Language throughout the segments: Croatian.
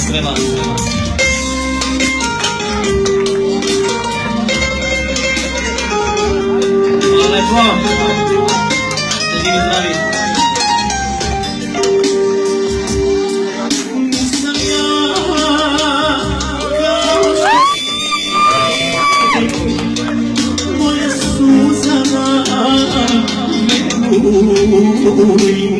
Treba. Hvala lepo. Ste živi zdravi. Nisam ja moja Suzana me boli.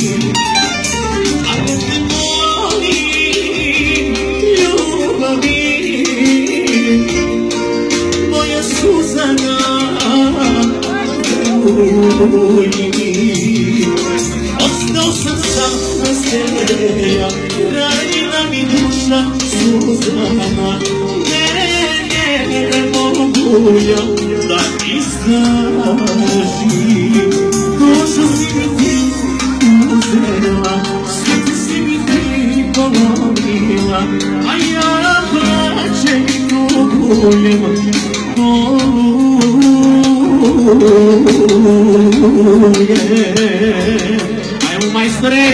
Ostao sam sam bez tebe, ranjena mi duša Suzana. Ne mogu ja da izdržim. Dušu si mi ti uzela, srce si mi ti polomila, a ja plačem i tugujem. Ajmo majstore!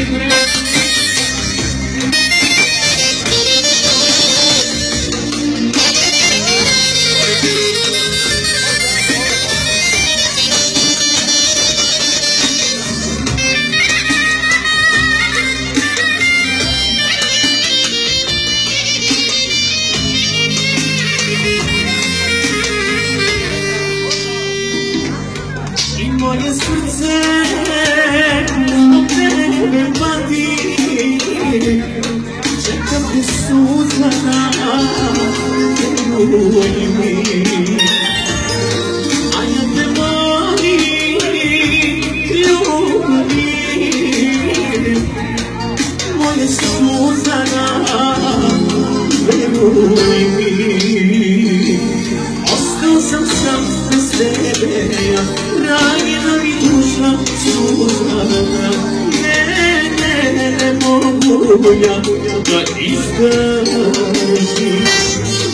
Moje srce zbog tebe pati, čekam te Suzana, veruj mi, a ja te volim, ljubim, moje Suzana, veruj mi. Ostao sam sam bez tebe, ranjena mi duša Suzana. Ne mogu ja da izdržim.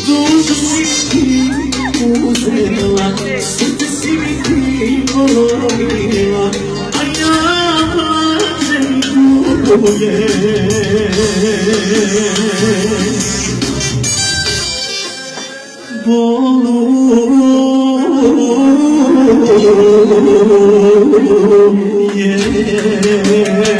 Dušu si ti uzela, srce si mi ti polomila, a ja plačem i tugujem. Yeah.